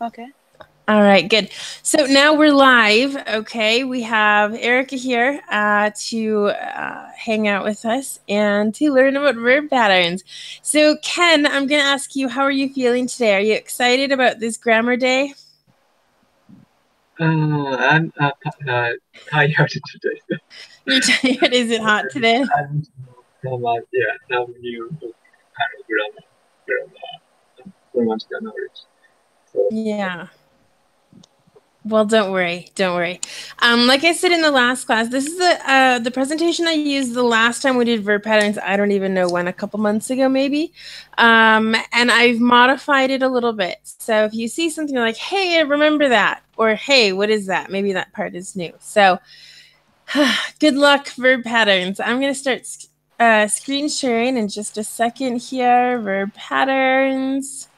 Okay. All right, good. So now we're live, okay? We have Erica here to hang out with us and to learn about verb patterns. So Ken, I'm going to ask you, how are you feeling today? Are you excited about this grammar day? I'm tired today. You're tired? Is it hot today? I'm I'm new to grammar knowledge. So Yeah. Well, don't worry. Don't worry. Like I said in the last class, this is the presentation I used the last time we did verb patterns. I don't even know when, a couple months ago, maybe. And I've modified it a little bit. So if you see something like, hey, I remember that, or hey, what is that? Maybe that part is new. So good luck, verb patterns. I'm going to start screen sharing in just a second here. Verb patterns.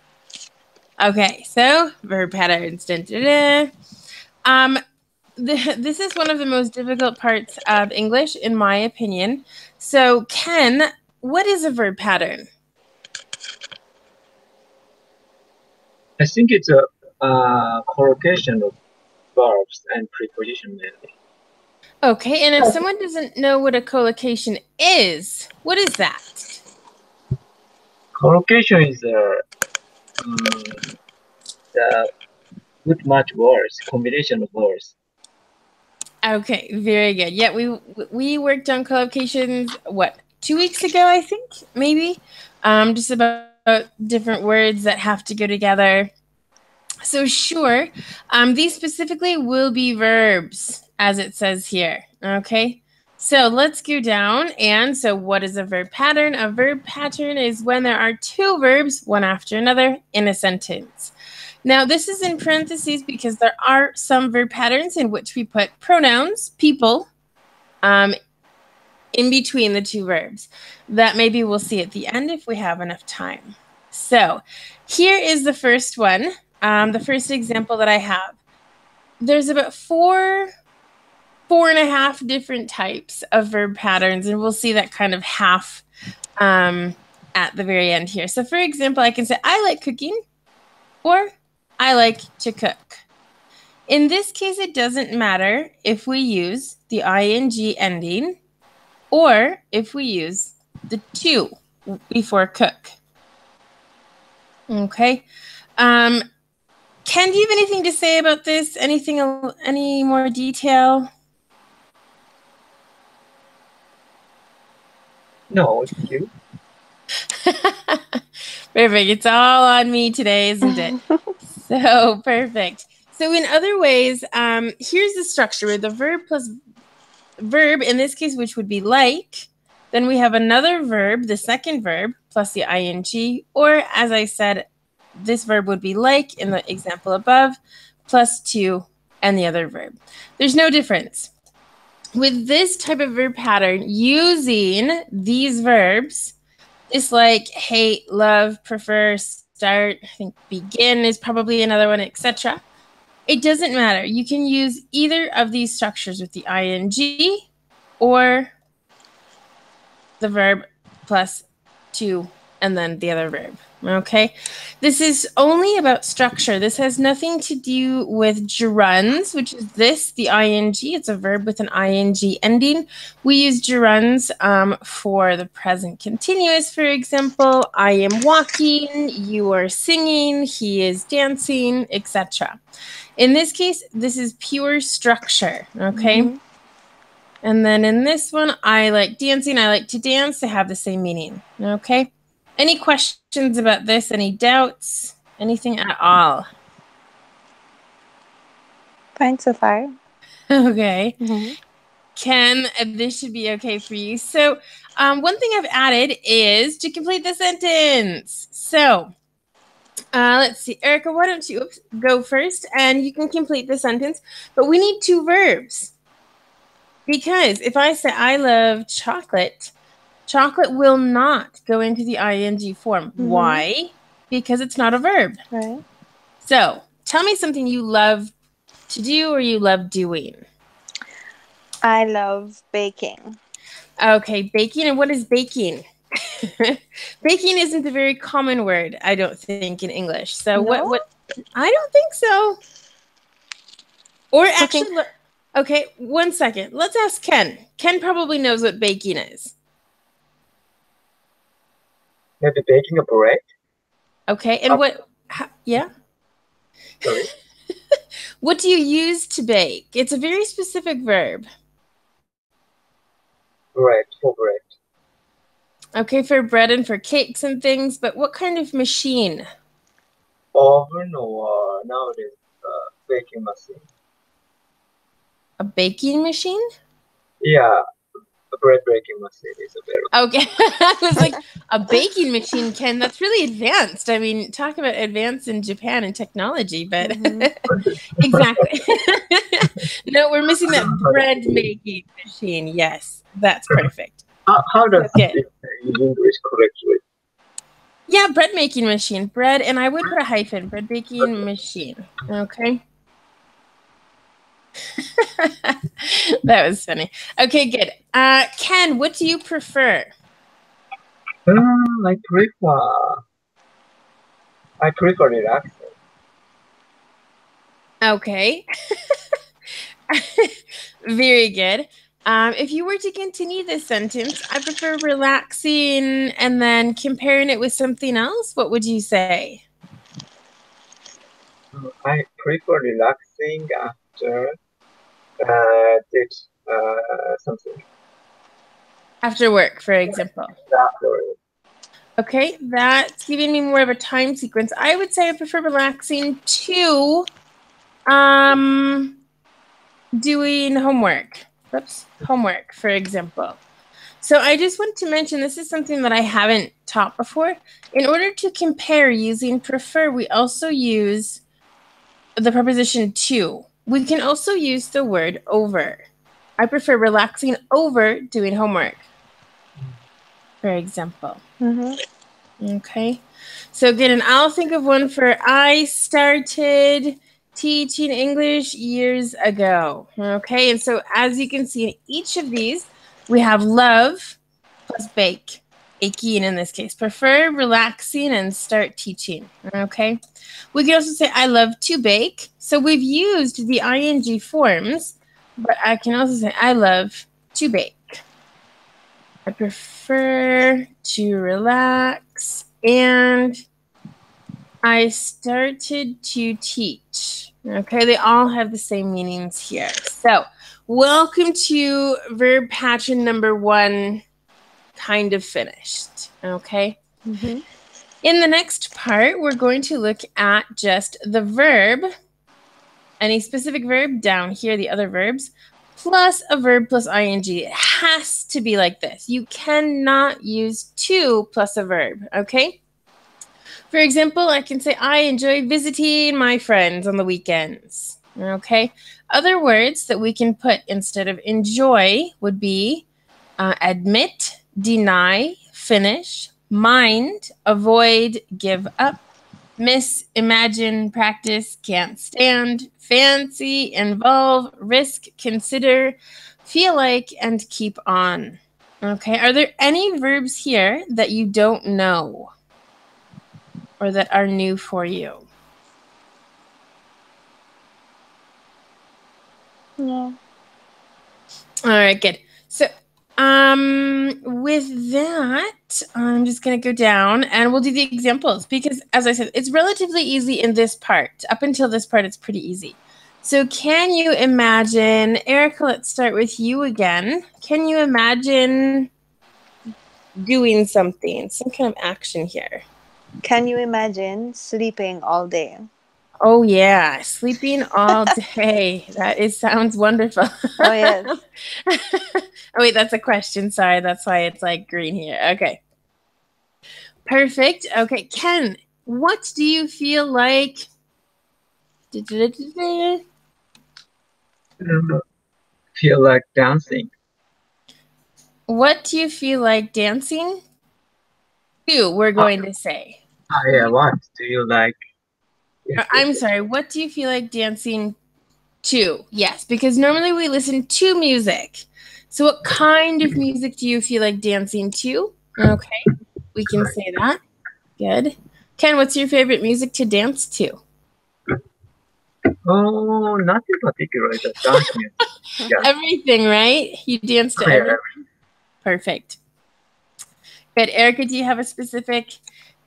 Okay, so verb patterns. Dun, dun, dun. This is one of the most difficult parts of English, in my opinion. So, Ken, what is a verb pattern? I think it's a collocation of verbs and preposition mainly. Okay, and if someone doesn't know what a collocation is, what is that? Collocation is the good match words, combination of words. Okay, very good. Yeah, we worked on collocations, what, 2 weeks ago, I think, maybe? Just about different words that have to go together. So sure, these specifically will be verbs, as it says here, okay? So let's go down, and so what is a verb pattern? A verb pattern is when there are two verbs, one after another, in a sentence. Now, this is in parentheses because there are some verb patterns in which we put pronouns, people, in between the two verbs. That maybe we'll see at the end if we have enough time. So here is the first one, the first example that I have. There's about four and a half different types of verb patterns, and we'll see that kind of half at the very end here. So for example, I can say, I like cooking, or I like to cook. In this case, it doesn't matter if we use the ing ending or if we use the to before cook. Okay. Ken, do you have anything to say about this? Any more detail? No, thank you. Perfect. It's all on me today, isn't it? So perfect. So in other ways, here's the structure with the verb plus verb, in this case, which would be like. Then we have another verb, the second verb, plus the ing, or as I said, this verb would be like in the example above, plus to, and the other verb. There's no difference. With this type of verb pattern, using these verbs, it's like hate, love, prefer, start, I think begin is probably another one, etc. It doesn't matter. You can use either of these structures with the ing or the verb plus to and then the other verb. Okay, this is only about structure. This has nothing to do with gerunds, which is this, the ing. It's a verb with an ing ending. We use gerunds for the present continuous, for example. I am walking, you are singing, he is dancing, etc. In this case, this is pure structure, okay? Mm-hmm. And then in this one, I like dancing, I like to dance. They have the same meaning, okay? Any questions about this? Any doubts? Anything at all? Fine so far. Okay. Mm-hmm. Ken, this should be okay for you. So one thing I've added is to complete the sentence. So let's see. Erica, why don't you go first and you can complete the sentence. But we need two verbs. Because if I say I love chocolate, chocolate will not go into the ing form. Mm-hmm. Why? Because it's not a verb. Right. So tell me something you love to do or you love doing. I love baking. Okay, baking. And what is baking? Baking isn't a very common word, I don't think, in English. So No? what I don't think so. Or Cooking. actually, okay, 1 second. Let's ask Ken. Ken probably knows what baking is. Maybe baking a bread? Okay, and yeah? Sorry? What do you use to bake? It's a very specific verb. Bread, for bread. Okay, for bread and for cakes and things, but what kind of machine? Oven or nowadays baking machine. A baking machine? Yeah, a bread baking machine is available. Okay, I was like, a baking machine, Ken, that's really advanced. I mean, talk about advanced in Japan and technology, but exactly. No, we're missing that bread making machine. Yes, that's perfect. How does Okay. it in English correctly? Yeah, bread making machine. Bread, and I would put a hyphen. Bread baking machine. Okay. That was funny. Okay, good. Ken, what do you prefer? I prefer relaxing. Okay. Very good. If you were to continue this sentence, I prefer relaxing and then comparing it with something else, what would you say? I prefer relaxing after did something. After work, for example. After. Okay, that's giving me more of a time sequence. I would say I prefer relaxing to doing homework. Oops, homework, for example. So I just want to mention this is something that I haven't taught before. In order to compare using prefer, we also use the preposition to. We can also use the word over. I prefer relaxing over doing homework, for example. Okay. So again, and I'll think of one for I started teaching English years ago. Okay. And so as you can see in each of these, we have love plus bake, aching in this case, prefer, relaxing, and start teaching. Okay. We can also say I love to bake. So we've used the ing forms, but I can also say I love to bake. I prefer to relax, and I started to teach. Okay, they all have the same meanings here. So, welcome to verb pattern number 1, kind of finished. Okay. In the next part, we're going to look at just the verb, any specific verb down here, the other verbs, plus a verb plus ing. It has to be like this. You cannot use to plus a verb, okay? For example, I can say, I enjoy visiting my friends on the weekends, okay? Other words that we can put instead of enjoy would be admit, deny, finish, mind, avoid, give up, miss, imagine, practice, can't stand, fancy, involve, risk, consider, feel like, and keep on. Okay, are there any verbs here that you don't know or that are new for you? No. All right, good. So with that, I'm just going to go down and we'll do the examples because, as I said, it's relatively easy in this part. Up until this part, it's pretty easy. So can you imagine, Erica, let's start with you again. Can you imagine doing something, some kind of action here? Can you imagine sleeping all day? Oh, yeah, sleeping all day. That sounds wonderful. Oh, yes. Oh, wait, that's a question. Sorry, that's why it's like green here. Okay. Perfect. Okay, Ken, what do you feel like? Feel like dancing. What do you feel like dancing to, we're going to say. Yeah, what do you like? I'm sorry, what do you feel like dancing to? Yes, because normally we listen to music. So what kind of music do you feel like dancing to? Okay, we can say that. Good. Ken, what's your favorite music to dance to? Oh, nothing particular. Just dance music. Yeah. Everything, right? You dance to Yeah. everything? Perfect. Good. Erica, do you have a specific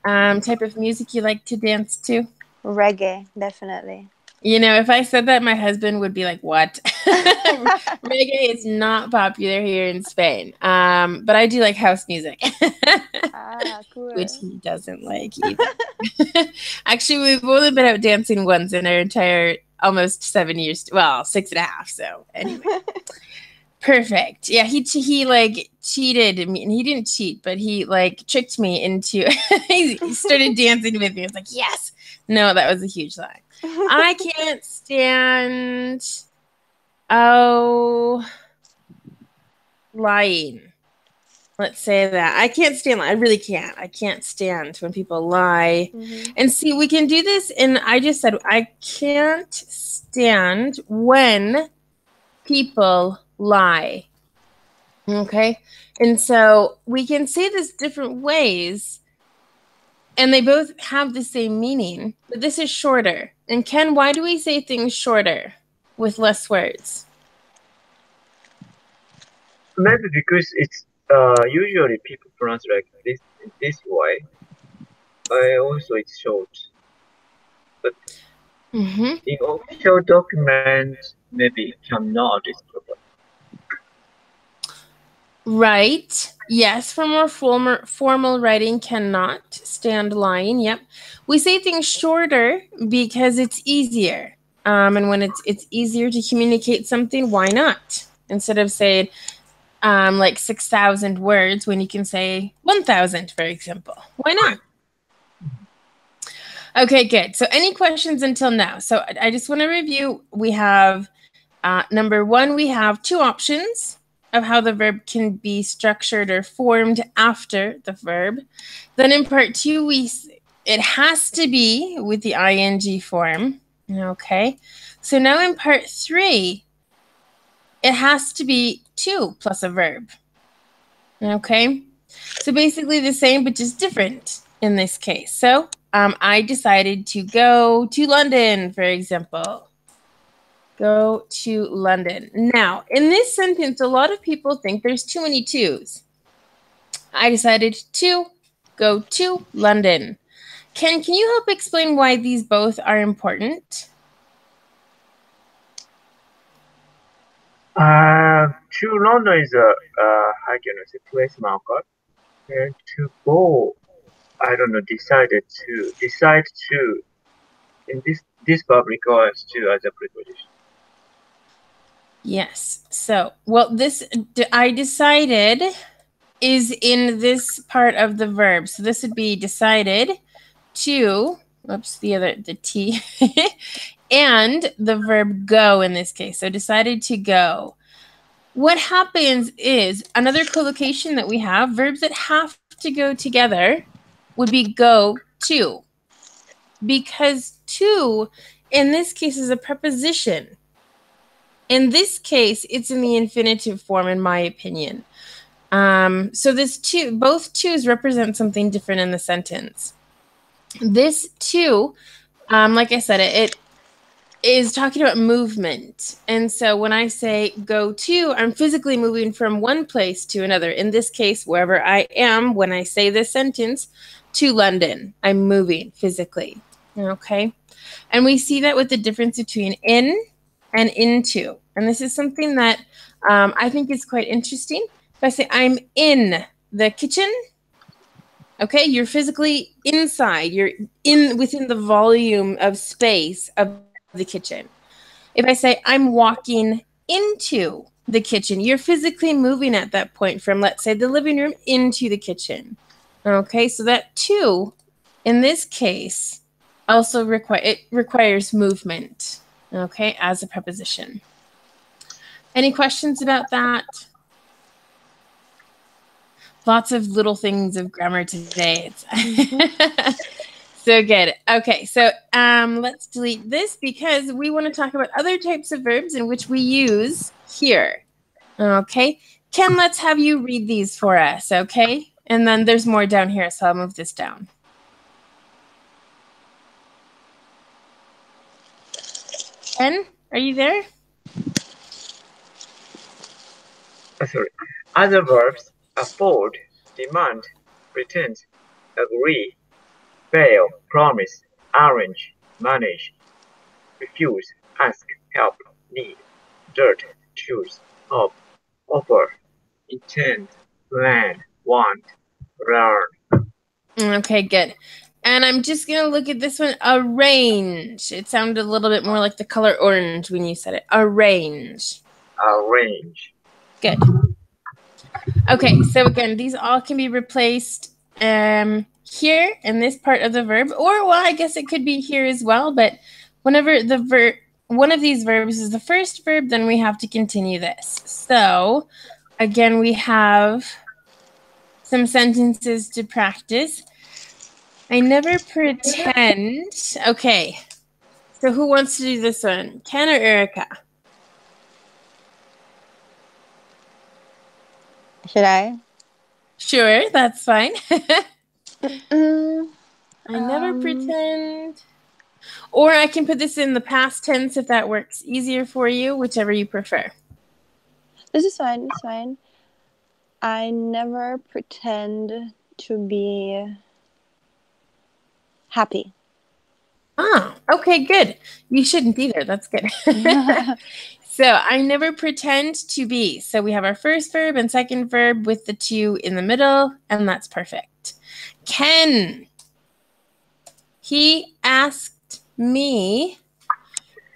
type of music you like to dance to? Reggae, definitely. You know, if I said that, my husband would be like, what? Reggae is not popular here in Spain. But I do like house music. Ah, cool. Which he doesn't like either. Actually, we've only been out dancing once in our entire almost 7 years. Well, 6.5. So anyway. Perfect. Yeah, he like cheated me, and he didn't cheat, but he like tricked me into he started dancing with me. I was like, yes. No, that was a huge lie. I can't stand lying. Let's say that. I can't stand I really can't. I can't stand when people lie. And see, we can do this, and I just said I can't stand when people lie. Okay? And so we can say this different ways, and they both have the same meaning, but this is shorter. And Ken, why do we say things shorter with less words? Maybe because it's usually people pronounce like this way. Also, it's short. But in official documents, maybe it cannot. It's proper. Right. Yes, for more formal writing cannot stand lying. Yep. We say things shorter because it's easier. And when it's easier to communicate something, why not? Instead of saying like 6,000 words when you can say 1,000, for example. Why not? Okay, good. So any questions until now? So I just want to review. We have number one, we have two options of how the verb can be structured or formed after the verb. Then in part two, it has to be with the ing form. Okay. So now in part three, it has to be to plus a verb. Okay. So basically the same, but just different in this case. So I decided to go to London, for example. Go to London. Now, in this sentence, a lot of people think there's too many twos. I decided to go to London. Ken, can you help explain why these both are important? To London is a how can I say place marker, and to go, I don't know. Decide to. In this verb requires to as a preposition. Yes. So, well, this I decided is in this part of the verb. So this would be decided to, oops, the T, and the verb go in this case. So decided to go. What happens is another collocation that we have, verbs that have to go together would be go to. Because to, in this case, is a preposition. In this case, it's in the infinitive form, in my opinion. So this to, both to's represent something different in the sentence. This to, like I said, it is talking about movement. And so when I say go to, I'm physically moving from one place to another. In this case, wherever I am, when I say this sentence, to London, I'm moving physically. Okay. And we see that with the difference between in and into. And this is something that I think is quite interesting. If I say I'm in the kitchen, okay, you're physically inside. You're within the volume of space of the kitchen. If I say I'm walking into the kitchen, you're physically moving at that point from, let's say, the living room into the kitchen. Okay, so that to, in this case, also requires movement, okay, as a preposition. Any questions about that? Lots of little things of grammar today. So good. Okay, so let's delete this because we want to talk about other types of verbs in which we use here. Okay, Ken, let's have you read these for us, okay? And then there's more down here, so I'll move this down. Ken, are you there? Sorry. Other verbs afford, demand, pretend, agree, fail, promise, arrange, manage, refuse, ask, help, need, dirt, choose, hope, offer, intend, plan, want, learn. Okay, good. And I'm just going to look at this one, arrange. It sounded a little bit more like the color orange when you said it. Arrange. Arrange. Good. Okay, so again, these all can be replaced here in this part of the verb, or well, I guess it could be here as well, but whenever the verb, one of these verbs is the first verb, then we have to continue this. So again, we have some sentences to practice. I never pretend. Okay, so who wants to do this one? Ken or Erica? Should I? Sure, that's fine. Mm, I never pretend. Or I can put this in the past tense if that works easier for you, whichever you prefer. This is fine. It's fine. I never pretend to be happy. Ah, okay, good. You shouldn't either. That's good. So I never pretend to be. So we have our first verb and second verb with the two in the middle, and that's perfect. Ken. He asked me.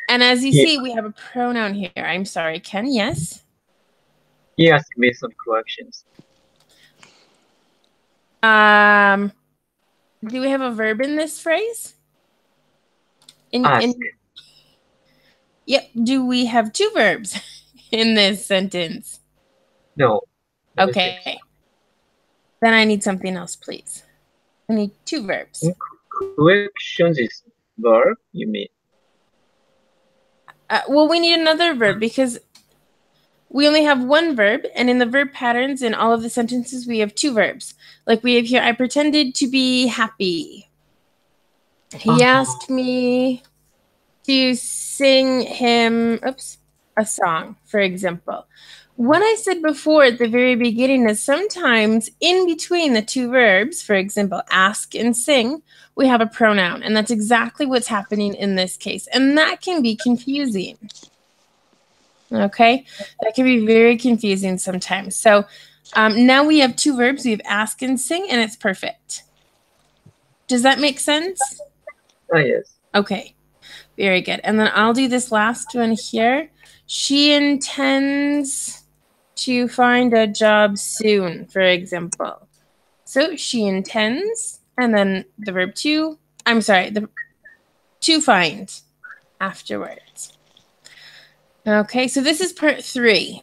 And as you see, we have a pronoun here. I'm sorry, Ken. Yes? He asked me some questions. Do we have a verb in this phrase? Ask. Yep. Do we have two verbs in this sentence? No. Okay. Then I need something else, please. I need two verbs. Questions is verb, you mean? Well, we need another verb because we only have one verb, and in the verb patterns in all of the sentences, we have two verbs. Like we have here, I pretended to be happy. He asked me to sing him, a song, for example. What I said before at the very beginning is sometimes in between the two verbs, for example, ask and sing, we have a pronoun. And that's exactly what's happening in this case. And that can be confusing. Okay? That can be very confusing sometimes. So now we have two verbs. We have ask and sing, and it's perfect. Does that make sense? Oh, yes. Okay. Very good. And then I'll do this last one here. She intends to find a job soon, for example. So she intends, and then the verb to, to find afterwards. Okay, so this is part 3.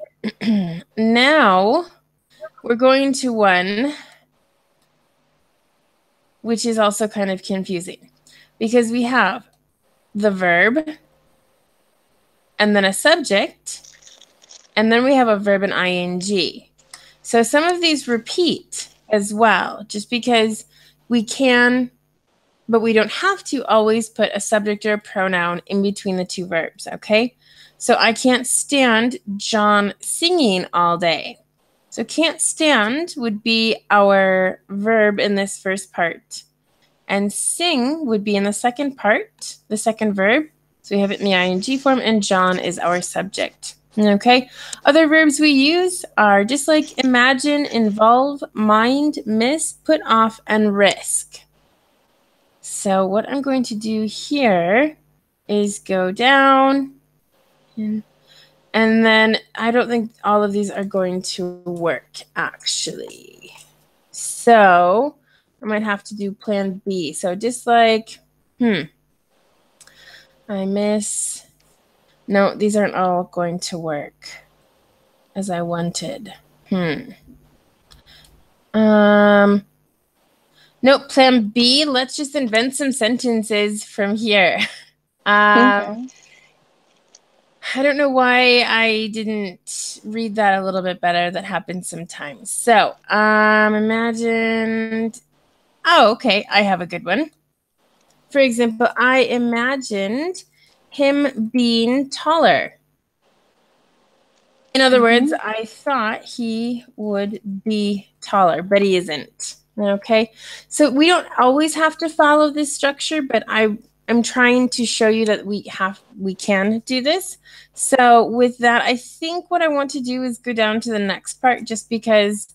Now we're going to one which is also kind of confusing because we have the verb and then a subject, and then we have a verb and ing. So some of these repeat as well, just because we can, but we don't have to always put a subject or a pronoun in between the two verbs, okay? So I can't stand John singing all day. So can't stand would be our verb in this first part. And sing would be in the second part, the second verb. So we have it in the ing form, and John is our subject. Okay. Other verbs we use are just like imagine, involve, mind, miss, put off, and risk. So what I'm going to do here is go down. And then I don't think all of these are going to work, actually. So I might have to do plan B. So just like, I miss. No, these aren't all going to work as I wanted. Nope, plan B. Let's just invent some sentences from here. Okay. I don't know why I didn't read that a little bit better. That happens sometimes. So, imagined. Oh, okay. I have a good one. For example, I imagined him being taller. In other words, I thought he would be taller, but he isn't. Okay, so we don't always have to follow this structure, but I'm trying to show you that we can do this. So with that, I think what I want to do is go down to the next part, just because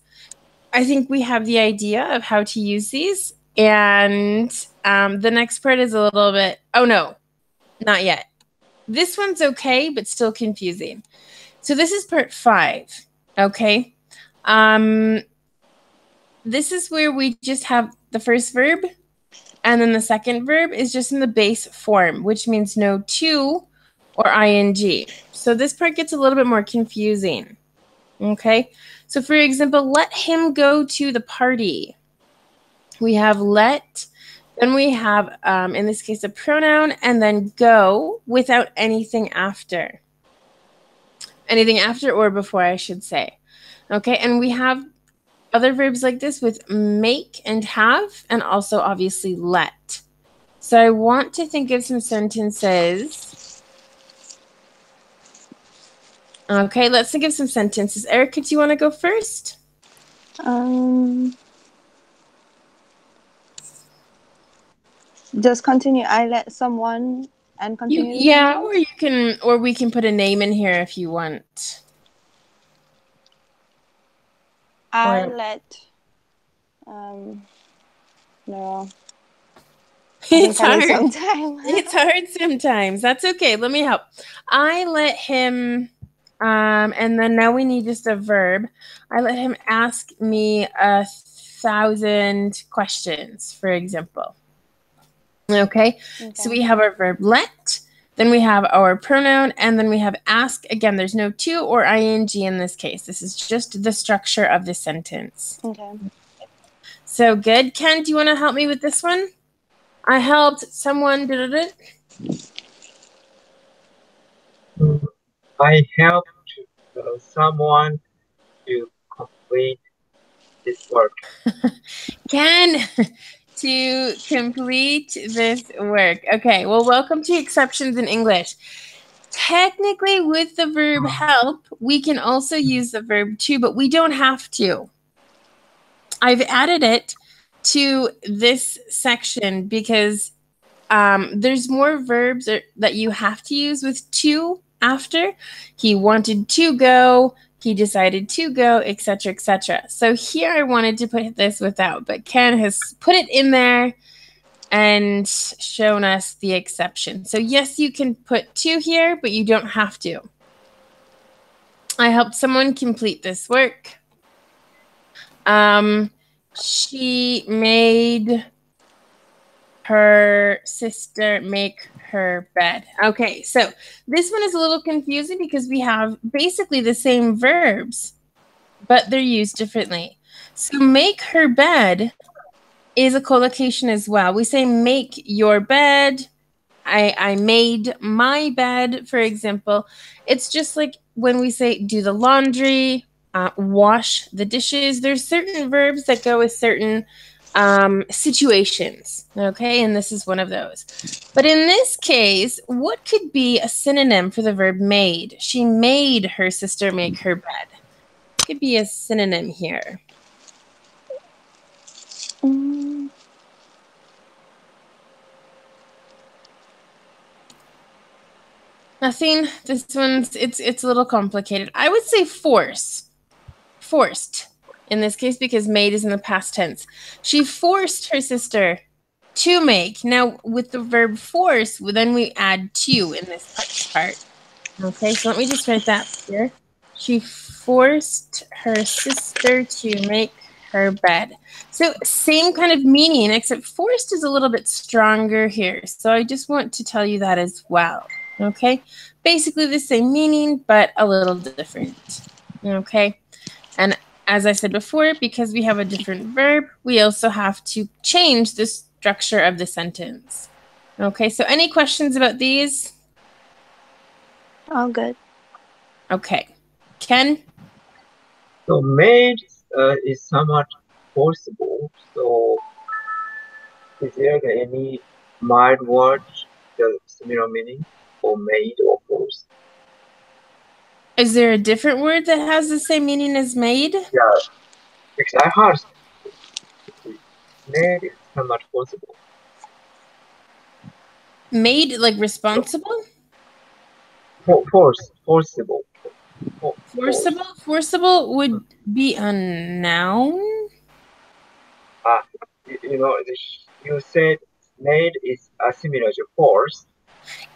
I think we have the idea of how to use these. And the next part is a little bit, oh no, not yet. This one's okay, but still confusing. So this is part 5, okay? This is where we just have the first verb, and then the second verb is just in the base form, which means no to or ing. So this part gets a little bit more confusing, okay? So for example, let him go to the party. We have let, then we have, in this case, a pronoun, and then go without anything after. Anything after or before, I should say. Okay, and we have other verbs like this with make and have, and also obviously let. So I want to think of some sentences. Okay, let's think of some sentences. Erica, do you want to go first? Just continue. I let someone and continue. Yeah, or you can, or we can put a name in here if you want. I let. No. It's hard. Sometimes. It's hard sometimes. That's okay. Let me help. I let him, and then now we need just a verb. I let him ask me 1,000 questions, for example. Okay, so we have our verb let, then we have our pronoun, and then we have ask. Again, there's no to or ing in this case. This is just the structure of the sentence. Okay. So good. Ken, do you want to help me with this one? I helped someone. I helped someone to complete this work. Ken, to complete this work. Okay, well, welcome to Exceptions in English. Technically, with the verb help, we can also use the verb to, but we don't have to. I've added it to this section because there's more verbs that you have to use with to after. He wanted to go, he decided to go, etc., etc. So here I wanted to put this without, but Ken has put it in there and shown us the exception. So yes, you can put to here, but you don't have to. I helped someone complete this work. She made her sister make her bed. Okay, so this one is a little confusing because we have basically the same verbs, but they're used differently. So make her bed is a collocation as well. We say make your bed. I made my bed, for example. It's just like when we say do the laundry, wash the dishes. There's certain verbs that go with certain situations, okay? And this is one of those. But in this case, what could be a synonym for the verb made? She made her sister make her bed. Could be a synonym here. Nothing. This one's it's a little complicated. I would say forced in this case because made is in the past tense. She forced her sister to make. Now with the verb force, then we add to in this part. Okay, so let me just write that here. She forced her sister to make her bed. So same kind of meaning, except forced is a little bit stronger here. So I just want to tell you that as well. Okay, basically the same meaning, but a little different. Okay, and as I said before, because we have a different verb, we also have to change the structure of the sentence. Okay, so any questions about these? All good. Okay. Ken? So made is somewhat forcible. So is there any mild word the similar meaning for made or forced? Is there a different word that has the same meaning as made? Yeah, because I heard made is somewhat forcible. Made, like responsible? Forcible. Forcible? Forcible would be a noun? You know, you said made is similar to force.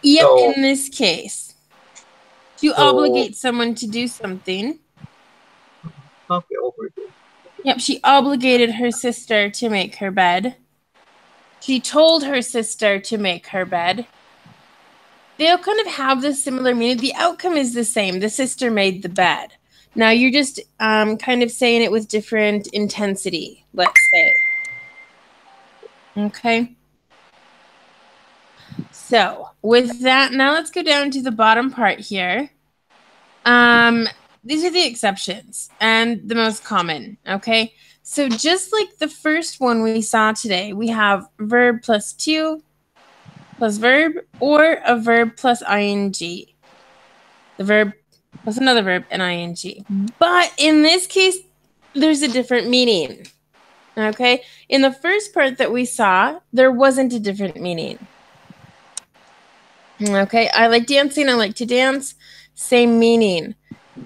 Yep, So, in this case. You obligate someone to do something. okay, obligate. Yep, she obligated her sister to make her bed. She told her sister to make her bed. They all kind of have this similar meaning. The outcome is the same. The sister made the bed. Now you're just kind of saying it with different intensity, let's say. Okay. So with that, now let's go down to the bottom part here. These are the exceptions and the most common, okay? So just like the first one we saw today, we have verb plus to plus verb or a verb plus ing. The verb plus another verb and ing. But in this case, there's a different meaning, okay? In the first part that we saw, there wasn't a different meaning. Okay, I like dancing, I like to dance, same meaning.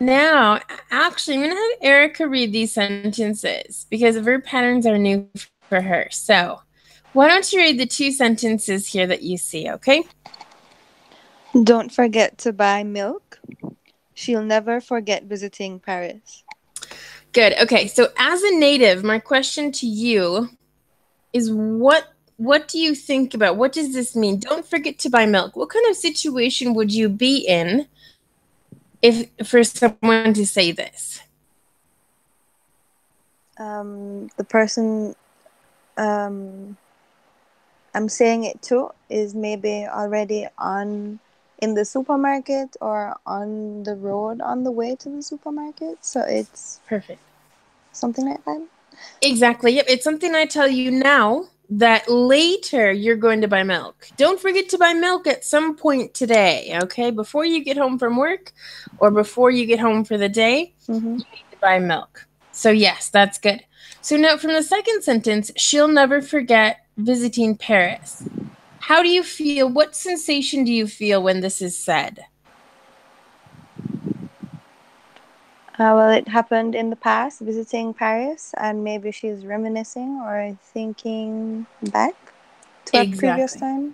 Now, actually, I'm going to have Erica read these sentences because verb patterns are new for her. So, why don't you read the two sentences here that you see, okay? Don't forget to buy milk. She'll never forget visiting Paris. Good. Okay, so as a native, my question to you is what do you think about? What does this mean? Don't forget to buy milk. What kind of situation would you be in if for someone to say this? The person I'm saying it to is maybe already in the supermarket or on the road on the way to the supermarket. So it's Perfect. something like that. Exactly. Yep. It's something I tell you now that later you're going to buy milk. Don't forget to buy milk at some point today, okay? Before you get home from work or before you get home for the day, you need to buy milk. So, yes, that's good. So, now from the second sentence, she'll never forget visiting Paris. How do you feel? What sensation do you feel when this is said? Well, it happened in the past, visiting Paris, and maybe she's reminiscing or thinking back to a previous time.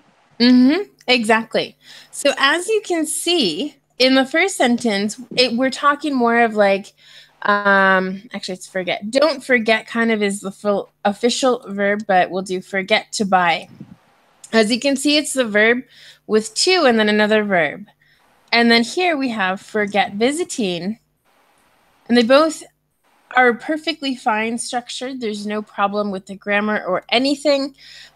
Exactly. So as you can see in the first sentence, we're talking more of like, actually it's forget. Don't forget kind of is the full official verb, but we'll do forget to buy. As you can see, it's the verb with to and then another verb. And then here we have forget visiting. And they both are perfectly fine structured. There's no problem with the grammar or anything,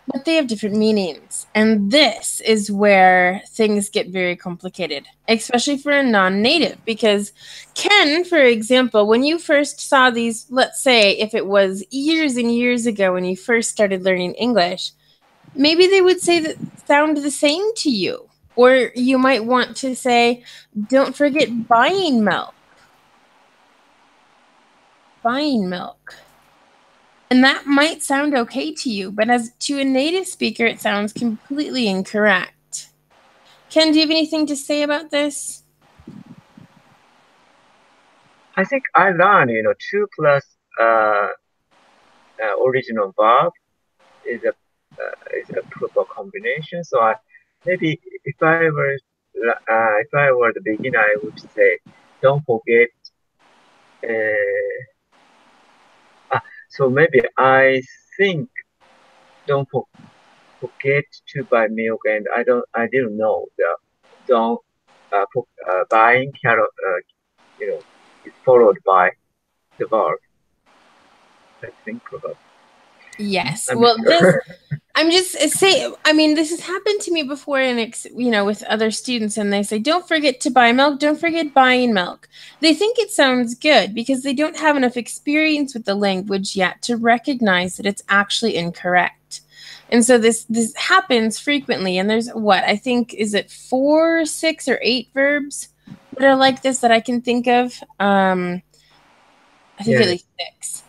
but they have different meanings. And this is where things get very complicated, especially for a non-native, because Ken, for example, when you first saw these, let's say if it was years and years ago when you first started learning English, maybe they would say that sound the same to you. Or you might want to say, don't forget buying milk. Buying milk. And that might sound okay to you, but as to a native speaker, it sounds completely incorrect. Ken, do you have anything to say about this? I think I learned, two plus original verb is a proper combination. So maybe if I were the beginner, I would say, don't forget. So maybe I think don't forget to buy milk, and I didn't know the don't buying carrot is followed by the verb. I think probably. Yes. I'm Well, sure. I'm just say. I mean, this has happened to me before, with other students, and they say, "Don't forget to buy milk. Don't forget buying milk." They think it sounds good because they don't have enough experience with the language yet to recognize that it's actually incorrect. And so this happens frequently. And there's I think, is it 4, 6, or 8 verbs that are like this that I can think of? I think at Yes. least 6.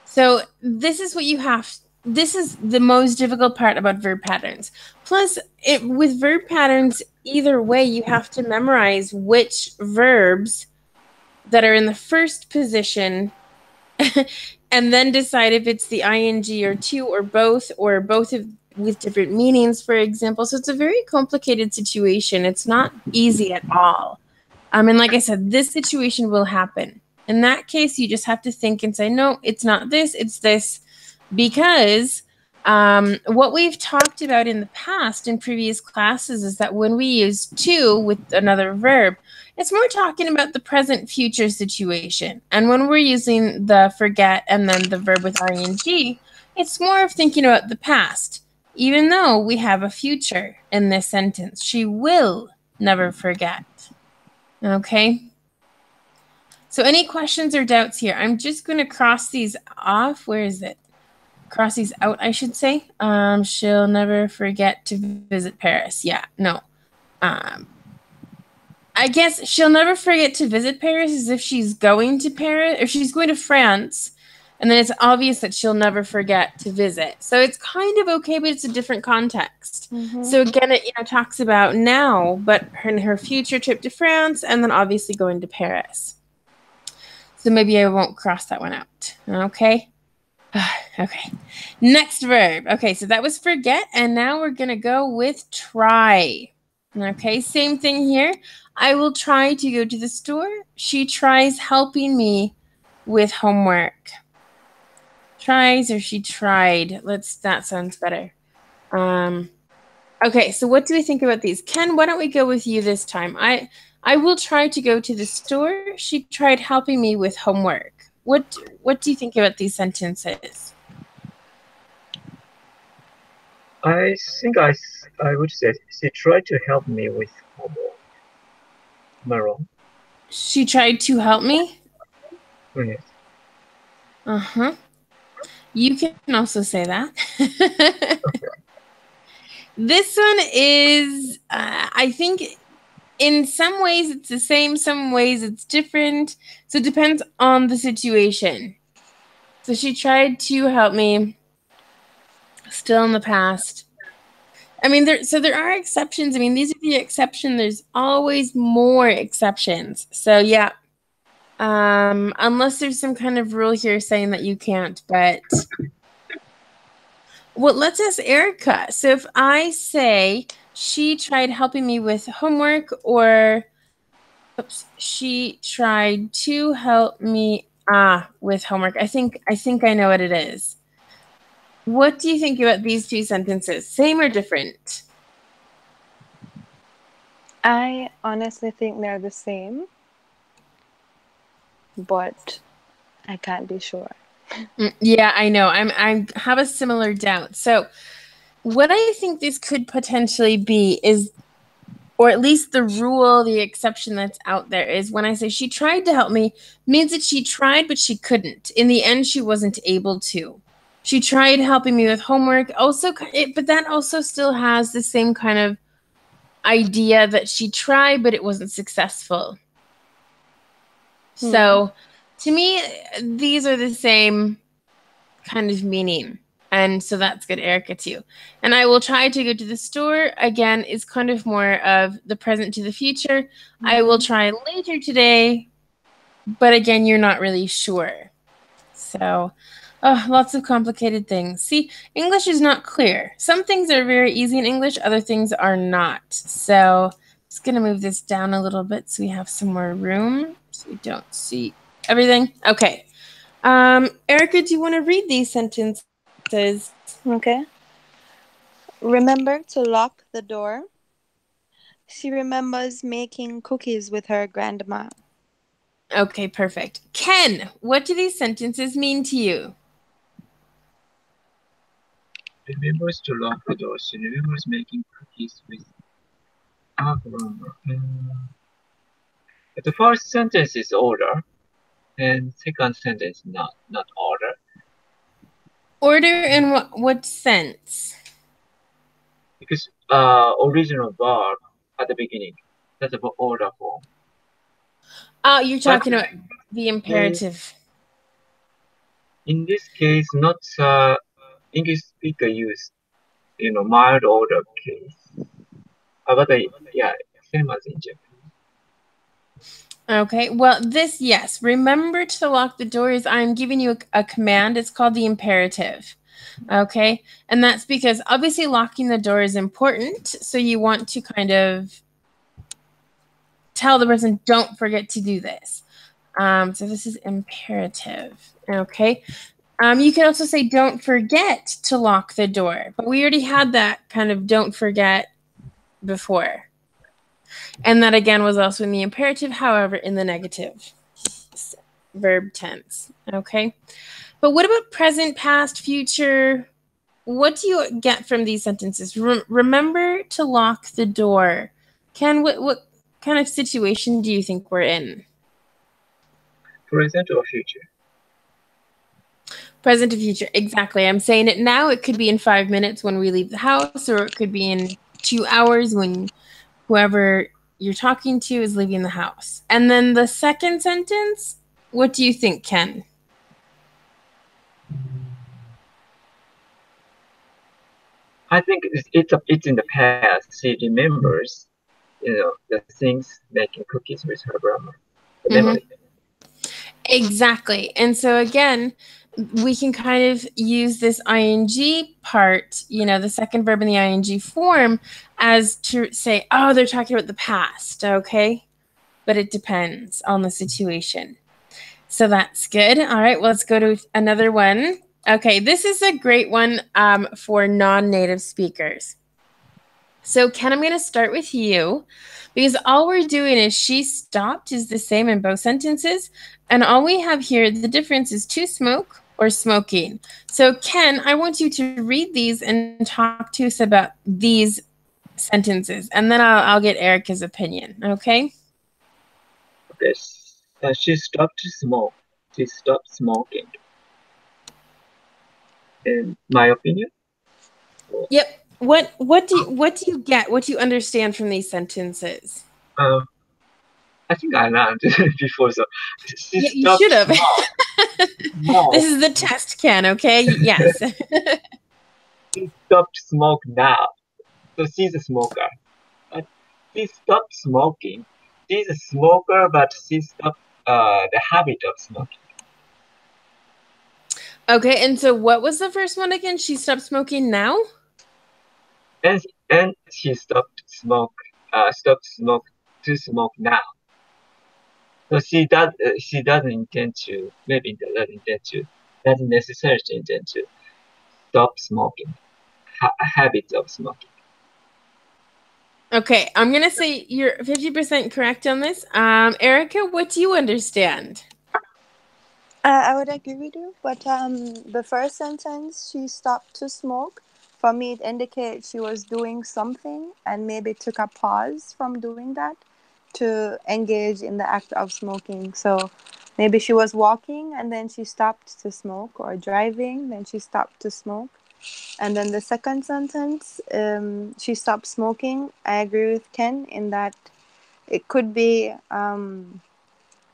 So this is what you have. This is the most difficult part about verb patterns. Plus, with verb patterns, either way, you have to memorize which verbs that are in the first position and then decide if it's the ing or to or both with different meanings, for example. So it's a very complicated situation. It's not easy at all. And like I said, this situation will happen. In that case, you just have to think and say, no, it's not this, it's this. Because what we've talked about in the past in previous classes is that when we use to with another verb, it's more talking about the present future situation. And when we're using the forget and then the verb with ing, it's more of thinking about the past, even though we have a future in this sentence. She will never forget. Okay. So any questions or doubts here? I'm just going to cross these off. Where is it? Cross these out, I should say. She'll never forget to visit Paris. Yeah, no. I guess she'll never forget to visit Paris as if she's going to Paris, or she's going to France, and then it's obvious that she'll never forget to visit. So it's kind of okay, but it's a different context. So again, it talks about now, but in her future trip to France, and then obviously going to Paris. So maybe I won't cross that one out. Okay. Okay. Next verb. Okay, so that was forget, and now we're going to go with try. Okay, same thing here. I will try to go to the store. She tries helping me with homework. Tries or she tried. That sounds better. Okay, so what do we think about these? Ken, why don't we go with you this time? I will try to go to the store. She tried helping me with homework. What do you think about these sentences? I think I would say she tried to help me with homework. Am I wrong? She tried to help me? Yes. Uh-huh. You can also say that. This one is, I think, in some ways it's the same, some ways it's different. So it depends on the situation. So she tried to help me, still in the past. I mean, there are exceptions. I mean, these are the exception. There's always more exceptions. So yeah, unless there's some kind of rule here saying that you can't, but well, let's ask Erica. So if I say she tried helping me with homework, or she tried to help me with homework. I think I know what it is. What do you think about these two sentences? Same or different? I honestly think they're the same, but I can't be sure. Yeah, I know. I have a similar doubt. So what I think this could potentially be is, or at least the rule, the exception that's out there, is when I say she tried to help me, means that she tried, but she couldn't. In the end, she wasn't able to. She tried helping me with homework, but that also still has the same kind of idea that she tried, but it wasn't successful. So to me, these are the same kind of meaning. And so that's good, Erica, too. And I will try to go to the store. Again, is kind of more of the present to the future. I will try later today. But again, you're not really sure. So, lots of complicated things. See, English is not clear. Some things are very easy in English. Other things are not. So just going to move this down a little bit so we have some more room so we don't see everything. Okay. Erica, do you want to read these sentences? Okay. Remember to lock the door. She remembers making cookies with her grandma. Okay, perfect. Ken, what do these sentences mean to you? remembers to lock the door. She remembers making cookies with grammar. The first sentence is order, and second sentence not order. Order in what sense? Because original verb at the beginning, that's about order form. Oh, you're talking about the imperative. In this case, not English speaker use, mild order case. But yeah, same as in Japanese. Okay, well, this, yes, remember to lock the doors. I'm giving you a command. It's called the imperative. Okay, and that's because obviously locking the door is important. So you want to kind of tell the person, don't forget to do this. So this is imperative. Okay. You can also say, don't forget to lock the door. But we already had that kind of don't forget before. And that again was also in the imperative, however, in the negative verb tense. Okay. But what about present, past, future? What do you get from these sentences? Remember to lock the door. Ken, what kind of situation do you think we're in? Present or future? Present to future, exactly. I'm saying it now. It could be in 5 minutes when we leave the house, or it could be in 2 hours when whoever you're talking to is leaving the house. And then the second sentence, what do you think, Ken? I think it's in the past. She remembers, the things making cookies with her grandma. The memory. Exactly. And so again, we can kind of use this ing part, the second verb in the ing form, as to say, oh, they're talking about the past, okay? But it depends on the situation. So that's good. All right, well, let's go to another one. Okay, this is a great one for non-native speakers. So Ken, I'm going to start with you because all we're doing is she stopped is the same in both sentences. And all we have here, the difference is to smoke or smoking. So Ken, I want you to read these and talk to us about these sentences. And then I'll get Erica's opinion, okay? Okay. She stopped to smoke. She stopped smoking. In my opinion? Yep. What do you get? What do you understand from these sentences? I think I learned before, so Yeah, you should have. This is the test, Ken, okay? Yes. She stopped smoke now. So she's a smoker. But she stopped smoking. She's a smoker, but she stopped the habit of smoking. Okay, and so what was the first one again? She stopped smoking now? And she stopped smoke to smoke now. So she doesn't intend to, maybe doesn't necessarily intend to stop smoking, habits of smoking. Okay, I'm gonna say you're 50% correct on this. Erica, what do you understand? I would agree with you, but the first sentence, she stopped to smoke. For me, it indicates she was doing something and maybe took a pause from doing that to engage in the act of smoking. So maybe she was walking and then she stopped to smoke, or driving, then she stopped to smoke. And then the second sentence, she stopped smoking. I agree with Ken in that it could be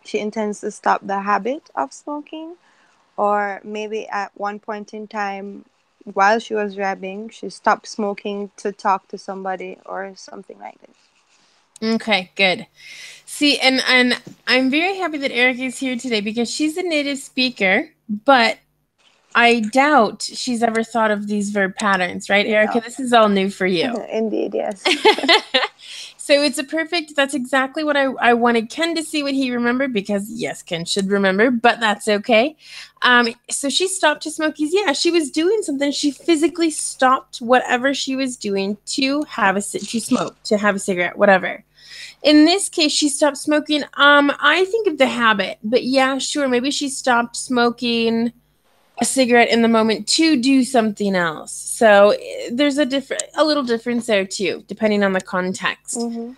she intends to stop the habit of smoking, or maybe at one point in time while she was driving, she stopped smoking to talk to somebody or something like this. Okay, good. See, and I'm very happy that Erica is here today because she's a native speaker, but I doubt she's ever thought of these verb patterns, right, Erica? No. This is all new for you. Indeed, yes. So it's that's exactly what I wanted Ken to see what he remembered, because yes, Ken should remember, but that's okay. So she stopped to smoke. Yeah, she was doing something. She physically stopped whatever she was doing to smoke, to have a cigarette, whatever. In this case, she stopped smoking. I think of the habit, but yeah, sure, maybe she stopped smoking a cigarette in the moment to do something else. So there's a little difference there too, depending on the context. Mm-hmm.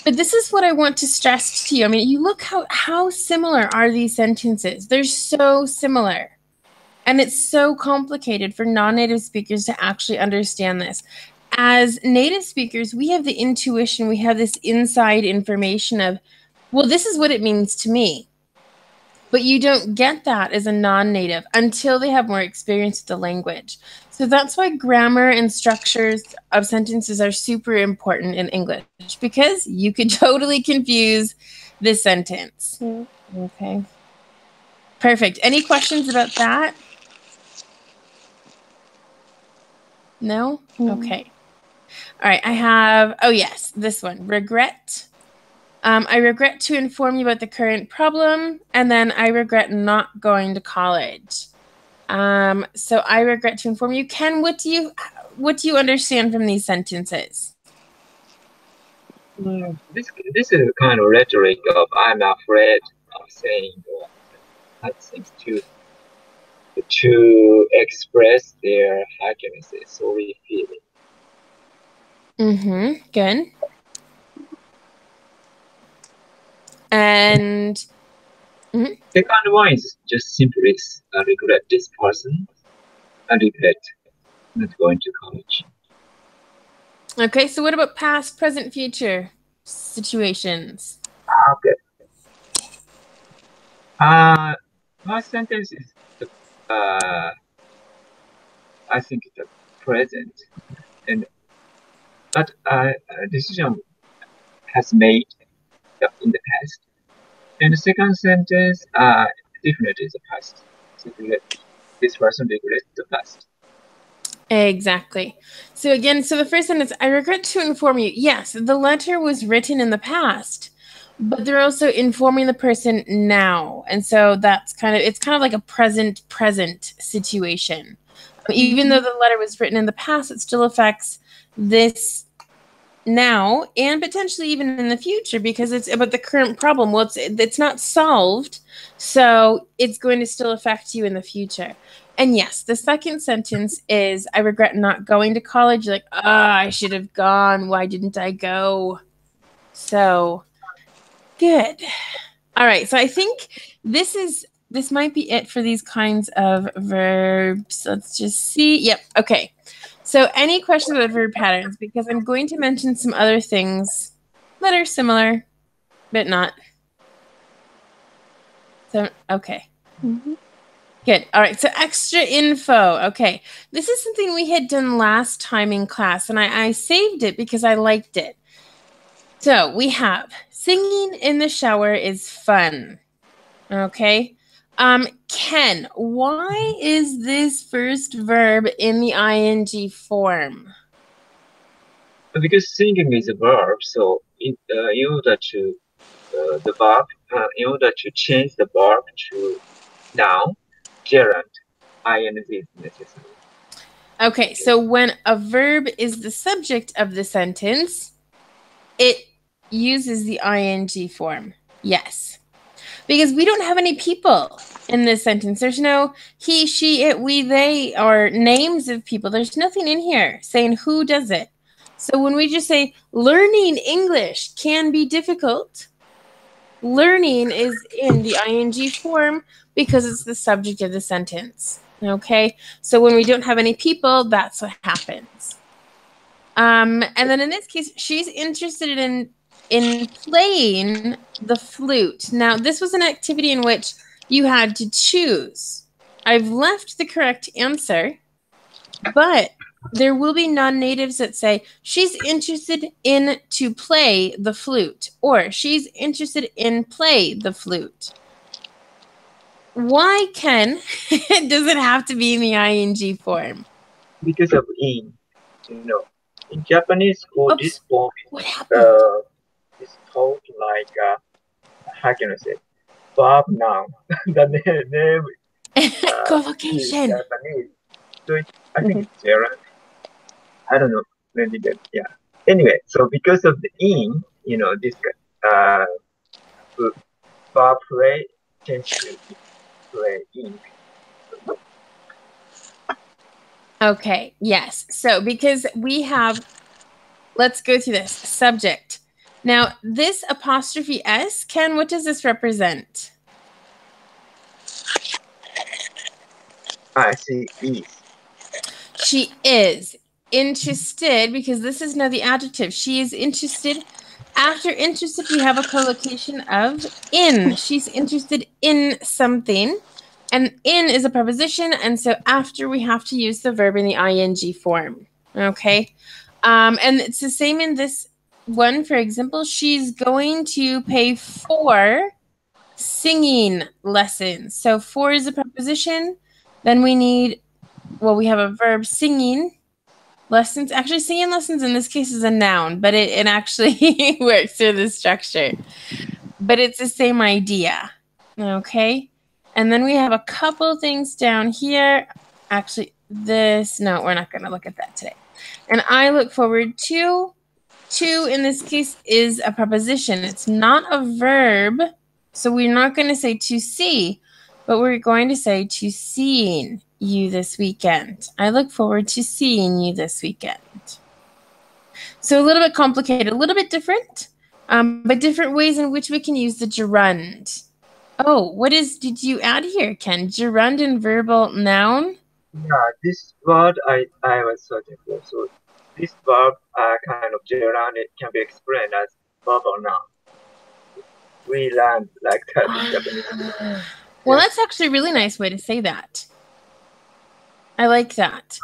But this is what I want to stress to you. I mean, you look how similar are these sentences. They're so similar. And it's so complicated for non-native speakers to actually understand this. As native speakers, we have the intuition, we have this inside information of, well, this is what it means to me. But you don't get that as a non-native until they have more experience with the language. So that's why grammar and structures of sentences are super important in English, because you could totally confuse this sentence. Mm-hmm. Okay. Perfect. Any questions about that? No? Mm-hmm. Okay. All right. I have, oh yes, this one, regret. I regret to inform you about the current problem, and then I regret not going to college. So I regret to inform you. Ken, what do you understand from these sentences? This is a kind of rhetoric of I'm afraid of saying or I think to express their happiness, sorry feeling. Mm-hmm. Good. And Second one is just simply regret this person. I regret not going to college. okay, so what about past, present, future situations? Okay. First sentence is I think the present, but a decision has made in the past. And the second sentence, definitely the past. So this person regrets the past. Exactly. So again, so the first sentence, I regret to inform you. Yes, the letter was written in the past, but they're also informing the person now. And so it's kind of like a present situation. Even though the letter was written in the past, it still affects this now and potentially even in the future, because it's about the current problem. Well, it's not solved, so it's going to still affect you in the future. And yes, the second sentence is, I regret not going to college. You're like, I should have gone. Why didn't I go? So good. All right. So I think this might be it for these kinds of verbs. Let's just see. Yep. Okay. So any questions about verb patterns? Because I'm going to mention some other things that are similar, but not. So, okay. Mm-hmm. Good. All right. So extra info. Okay. This is something we had done last time in class, and I saved it because I liked it. So we have singing in the shower is fun. Okay. Ken, why is this first verb in the ing form? Because singing is a verb, so in order to the verb, in order to change the verb to noun, gerund, ing is necessary. Okay, so when a verb is the subject of the sentence, it uses the ing form. Yes. Because we don't have any people in this sentence. There's no he, she, it, we, they, or names of people. There's nothing in here saying who does it. So when we just say learning English can be difficult, learning is in the ing form because it's the subject of the sentence. Okay, so when we don't have any people, that's what happens. And then in this case, she's interested in playing the flute. Now, this was an activity in which you had to choose. I've left the correct answer, but there will be non-natives that say she's interested in to play the flute, or she's interested in play the flute. Why, Ken, does it have to be in the ing form? Because of in, in Japanese, this form is taught like how can I say, verb noun. The name Collocation. Japanese. So I think it's gerund. I don't know. Maybe that. Yeah. Anyway, so because of the in, this verb play change to play in. Okay, yes. So because we have, let's go through this. Subject. Now, this apostrophe S, Ken, what does this represent? She is. She is interested, because this is now the adjective. She is interested. After interested, we have a collocation of in. She's interested in something. And in is a preposition. And so after, we have to use the verb in the ing form. Okay. And it's the same in this one. For example, she's going to pay for singing lessons. So for is a preposition. Then we need, well, we have a verb, singing lessons. Actually, singing lessons in this case is a noun, but it actually works through the structure. But it's the same idea. Okay. And then we have a couple things down here. Actually, this, no, we're not going to look at that today. And I look forward to in this case is a preposition. It's not a verb. So we're not going to say to see, but we're going to say to seeing you this weekend. I look forward to seeing you this weekend. So a little bit complicated, a little bit different, but different ways in which we can use the gerund. Oh, did you add here, Ken? Gerund and verbal noun? Yeah, this word I was searching for. So this verb kind of gerund, it can be explained as verbal noun. We learned like that in Japanese. Well, that's actually a really nice way to say that. I like that.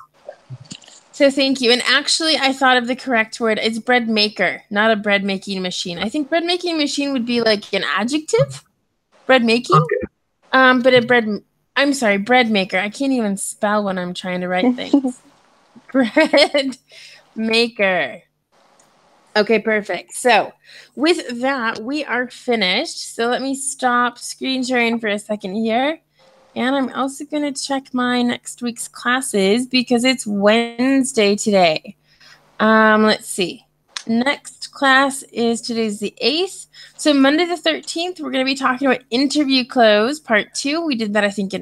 So thank you. And actually, I thought of the correct word. It's bread maker, not a bread making machine. I think bread making machine would be like an adjective. Bread making. Okay. But I'm sorry, bread maker. I can't even spell when I'm trying to write things. Bread maker. Okay, perfect. So with that, we are finished. So let me stop screen sharing for a second here. And I'm also going to check my next week's classes because it's Wednesday today. Let's see. Next class is today's the 8th. So Monday the 13th, we're going to be talking about interview close, part 2. We did that, I think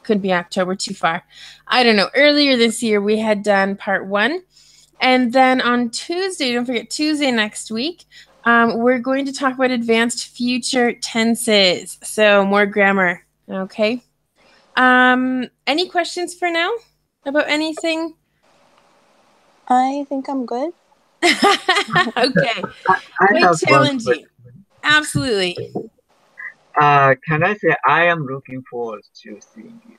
could be October, too far. I don't know. Earlier this year, we had done part 1. And then on Tuesday, don't forget Tuesday next week, we're going to talk about advanced future tenses. So more grammar. Okay. Any questions for now about anything? I think I'm good. Okay. Quite challenging. Absolutely. Can I say I am looking forward to seeing you?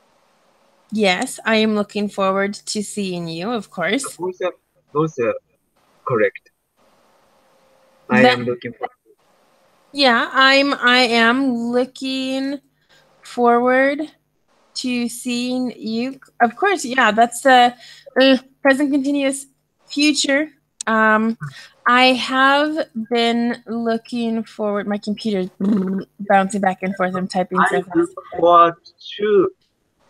Yes, I am looking forward to seeing you, of course. Those are correct. I am looking forward. Yeah, I am looking forward to seeing you. Of course, yeah, that's the present continuous future. I have been looking forward. My computer's bouncing back and forth. I'm typing so fast. I look forward to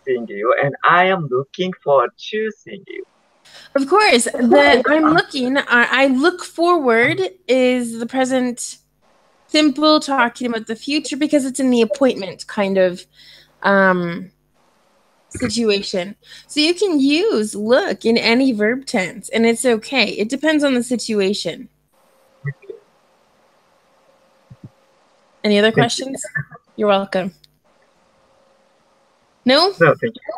seeing you, and I am looking forward to seeing you. Of course, I look forward is the present simple talking about the future because it's in the appointment kind of situation. So you can use look in any verb tense and it's okay. It depends on the situation. Any other questions? You're welcome. No? No, thank you.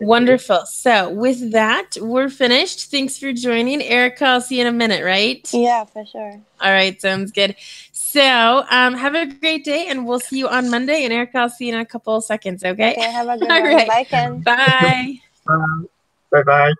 Wonderful. So with that, we're finished. Thanks for joining. Erica, I'll see you in a minute, right? Yeah, for sure. All right, sounds good. So have a great day, and we'll see you on Monday. And Erica, I'll see you in a couple of seconds, okay? Okay, have a good All one. right. Bye, Ken. Bye. Bye-bye.